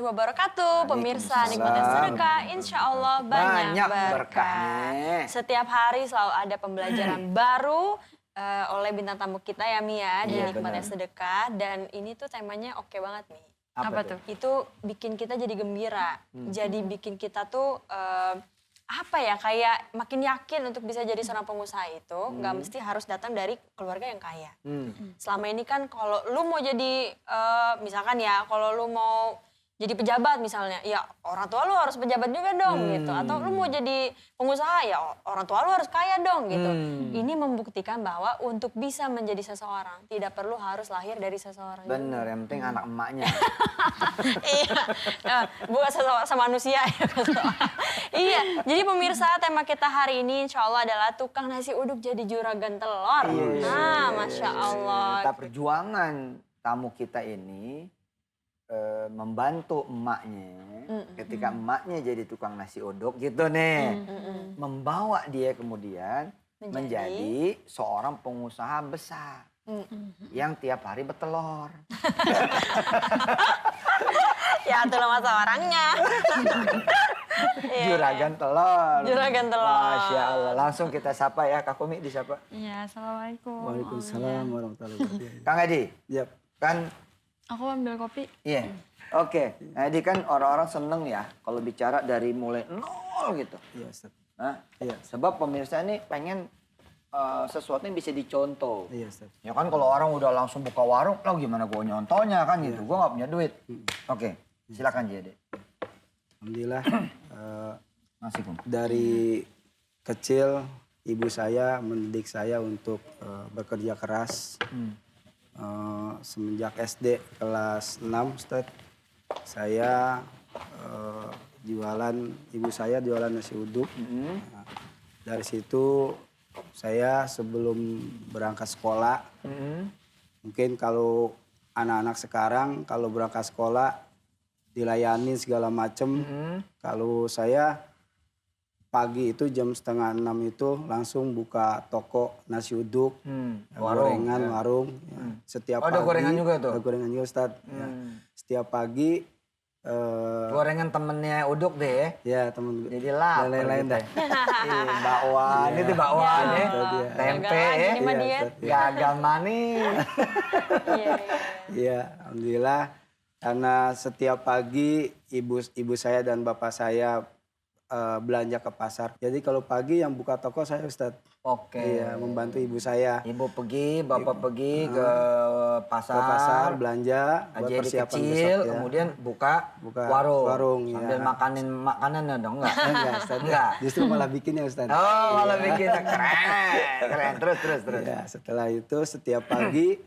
warahmatullahi wabarakatuh. Pemirsa nikmatnya sedekah, insya Allah banyak berkah. Setiap hari selalu ada pembelajaran baru oleh bintang tamu kita ya Mia di nikmatnya sedekah. Dan ini tuh temanya oke banget nih. Apa tuh? Itu bikin kita jadi gembira. Jadi bikin kita tuh apa ya, kayak makin yakin untuk bisa jadi seorang pengusaha itu nggak mesti harus datang dari keluarga yang kaya. Selama ini kan kalau lu mau jadi misalkan ya, kalau lu mau jadi pejabat misalnya, ya orang tua lu harus pejabat juga dong gitu. Atau lu mau jadi pengusaha, ya orang tua lu harus kaya dong gitu. Ini membuktikan bahwa untuk bisa menjadi seseorang tidak perlu harus lahir dari seseorang. Bener, yang penting anak emaknya. Iya, bukan sama manusia ya. Iya, jadi pemirsa tema kita hari ini insya Allah adalah tukang nasi uduk jadi juragan telur. Masya Allah. Kita perjuangan tamu kita ini membantu emaknya. Ketika emaknya jadi tukang nasi uduk gitu nih. Membawa dia kemudian menjadi seorang pengusaha besar. Yang tiap hari bertelur. Ya itulah masa orangnya. Juragan telur. Juragan telur. Masya Allah. Langsung kita sapa ya. Kak Kumi disapa. Iya, assalamualaikum. Waalaikumsalam warahmatullahi wabarakatuh. Kang Edi. Yap. Kan. Aku ambil kopi. Iya. Oke. Nah, Edi kan orang-orang seneng ya. Kalau bicara dari mulai nol gitu. Iya, Ustaz. Nah, Iya. sebab pemirsa ini pengen sesuatu yang bisa dicontoh. Iya, Ustaz. Ya kan kalau orang udah langsung buka warung, lah gimana gue nyontohnya kan gitu. Gue gak punya duit. Oke, silakan Jadi. Alhamdulillah Masih Kum. dari kecil ibu saya mendidik saya untuk bekerja keras. Semenjak SD kelas 6, Ustaz, saya jualan, ibu saya jualan nasi uduk. Nah, dari situ saya sebelum berangkat sekolah, mungkin kalau anak-anak sekarang kalau berangkat sekolah dilayani segala macem. Kalau saya pagi itu jam setengah 6 itu langsung buka toko nasi uduk, gorengan, warung. Ya. Setiap ada pagi, gorengan juga tuh? Ada gorengan juga, Ustaz. Ya. Setiap pagi. Gorengan temennya uduk deh. Ya, temen. Jadi lapar. Lain-lain dah. Bakwan, ini bakwan ya. Tempe ya. Gagal manis. Iya, alhamdulillah. Karena setiap pagi ibu saya dan bapak saya belanja ke pasar. Jadi kalau pagi yang buka toko saya, Ustaz. Oke. Iya, membantu ibu saya. Ibu pergi, bapak pergi ke pasar. Ke pasar belanja buat Jadi persiapan kecil, besok ya. Kemudian buka warung. Sambil makanin makanannya dong, enggak? Enggak, Ustaz. Enggak. Justru malah bikinnya, Ustaz. Oh, malah bikinnya keren. Terus. Ya, setelah itu setiap pagi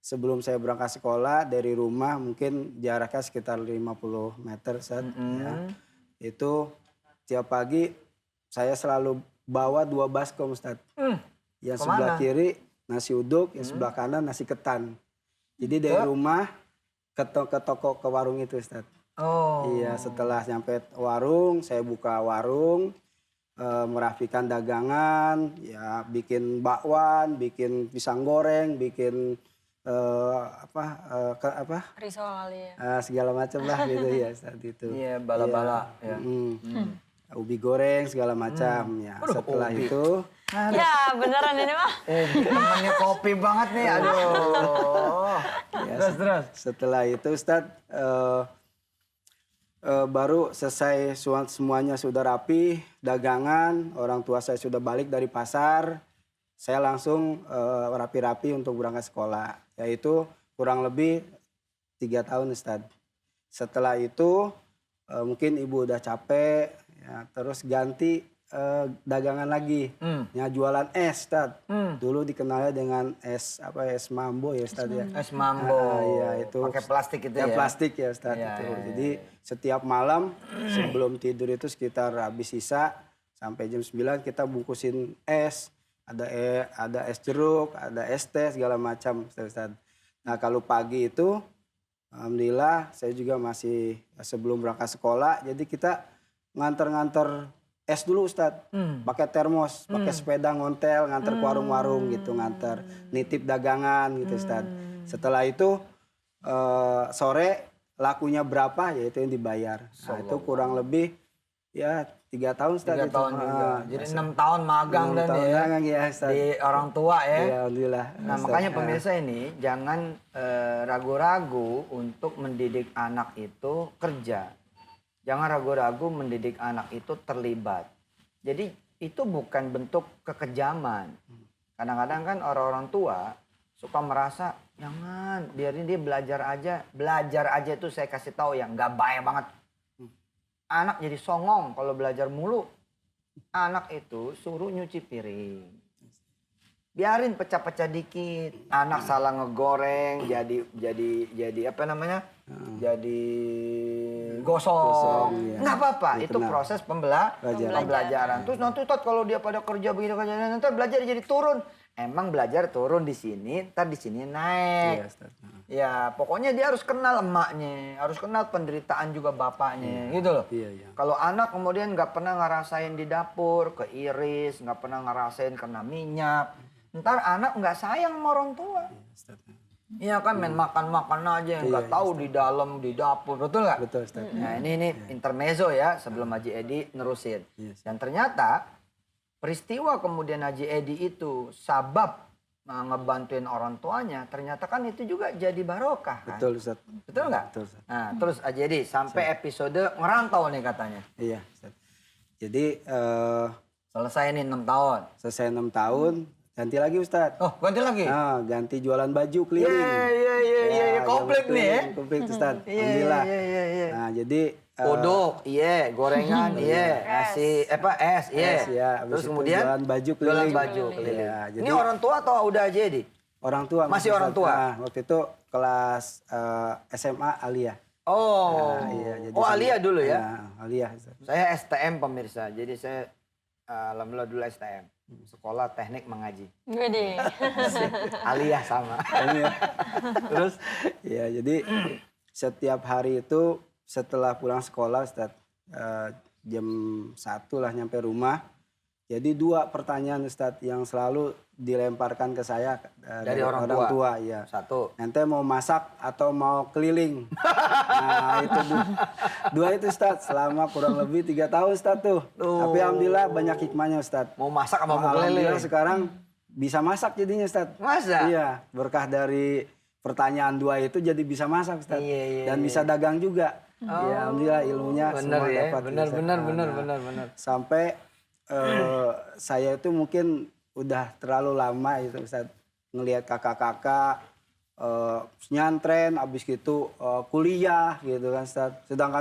sebelum saya berangkat sekolah dari rumah mungkin jaraknya sekitar 50 meter, Ustaz. Ya. Itu tiap pagi saya selalu bawa 2 baskom, Ustaz. Yang sebelah kiri nasi uduk, yang sebelah kanan nasi ketan. Jadi dari rumah ke toko, ke warung itu, Ustaz. Oh. Iya, setelah nyampe warung, saya buka warung, merapikan dagangan, ya bikin bakwan, bikin pisang goreng, bikin Risol kali ya. segala macam lah gitu ya saat itu. Iya, bala-bala. Ya. Ubi goreng segala macam ya. Setelah itu Ya beneran ini mah. Temannya kopi banget nih, aduh. ya, Terus. setelah itu Ustadz baru selesai semuanya sudah rapi, dagangan, orang tua saya sudah balik dari pasar, saya langsung rapi-rapi untuk berangkat sekolah. Yaitu kurang lebih 3 tahun, Ustadz. Setelah itu mungkin ibu udah capek, ya, terus ganti dagangan lagi, ya jualan es, Ustadz. Dulu dikenalnya dengan es mambo ya, Ustadz ya. Es mambo. Iya, itu pakai plastik itu ya. Plastik ya, Ustadz Iya, itu. iya, Jadi setiap malam sebelum tidur itu sekitar habis sisa sampai jam 9 kita bungkusin es. Ada es jeruk, ada es teh segala macam, Ustadz. Nah, kalau pagi itu alhamdulillah saya juga masih sebelum berangkat sekolah, jadi kita nganter-nganter es dulu, Ustadz. Pakai termos, pakai sepeda ngontel, nganter ke warung-warung gitu, nganter nitip dagangan gitu, Ustadz. Setelah itu sore lakunya berapa ya itu yang dibayar. Nah, itu kurang lebih ya 3 tahun Ustaz 3 itu. tahun juga. Jadi 6 tahun magang 6 dan tahun ya. magang, ya, Ustaz. Di orang tua ya. Iya, alhamdulillah. Nah, Ustaz. makanya pemirsa ini jangan ragu-ragu untuk mendidik anak itu kerja. Jangan ragu-ragu mendidik anak itu terlibat. Jadi itu bukan bentuk kekejaman. Kadang-kadang kan orang-orang tua suka merasa jangan biarin dia belajar aja. Belajar aja itu saya kasih tahu yang nggak baik banget. Anak jadi songong kalau belajar mulu. Anak itu suruh nyuci piring. Biarin pecah-pecah dikit. Anak salah ngegoreng jadi apa namanya? Jadi gosong. iya. Nggak apa-apa, Ya, itu tenang. proses pembelajaran. Terus nanti Ustadz kalau dia pada kerja begini nanti belajar jadi turun. Emang belajar turun di sini, ntar di sini naik. Iya, Ustaz. Ya, pokoknya dia harus kenal emaknya, harus kenal penderitaan juga bapaknya, gitu loh. Iya, iya. Kalau anak kemudian nggak pernah ngerasain di dapur, keiris, nggak pernah ngerasain kena minyak, ntar anak nggak sayang sama orang tua. Ustaz. Iya kan, main makan-makan aja, nggak Iya, tahu di dalam, di dapur, betul nggak? Betul, Ustaz. Nah ini intermezzo ya, sebelum Haji Edi nerusin. Yes. Dan ternyata peristiwa kemudian Haji Edi itu sabab ngebantuin orang tuanya, ternyata kan itu juga jadi barokah kan? Betul, Ustaz. Betul nggak? Betul, Ustaz. Nah terus Haji Edi sampai episode ngerantau nih katanya. Iya, Ustaz. Jadi Selesai nih 6 tahun. selesai 6 tahun, ganti lagi Ustaz. Oh ganti lagi? Nah, ganti jualan baju keliling. Iya, komplit nih ya. Komplit Ustaz. Iya, Alhamdulillah. iya. Nah, jadi Kodok, iya, gorengan, iya, nasi, es, iya. es, ya. Habis Terus itu kemudian jualan baju jualan keliling. baju keliling. Iya, jadi Ini orang tua atau udah Haji Edi? orang tua. Masih orang Ustaz. tua? Nah, waktu itu kelas SMA Aliyah. Oh, Nah, iya, jadi oh Alia dulu ya? Nah, Aliyah. Ustaz. Saya STM pemirsa, jadi saya alhamdulillah dulu STM. Sekolah Teknik Mengaji. Gede. Aliyah sama. Terus ya jadi setiap hari itu setelah pulang sekolah Ustaz, jam 1 lah nyampe rumah. Jadi 2 pertanyaan Ustaz yang selalu dilemparkan ke saya Dari orang tua? ya. 1. Nanti mau masak atau mau keliling. Nah itu 2 itu Ustaz selama kurang lebih 3 tahun Ustaz tuh. Tapi alhamdulillah banyak hikmahnya Ustaz. Mau masak sama mau keliling? Alhamdulillah sekarang bisa masak jadinya Ustaz. Masa? Iya, berkah dari pertanyaan 2 itu jadi bisa masak Ustaz. Iya. Dan bisa dagang juga. Ya, alhamdulillah ilmunya Bener semua ya, dapat. bener. Nah, sampai saya itu mungkin udah terlalu lama itu Ustaz ngelihat kakak-kakak nyantren, abis gitu kuliah gitu kan Ustaz. Sedangkan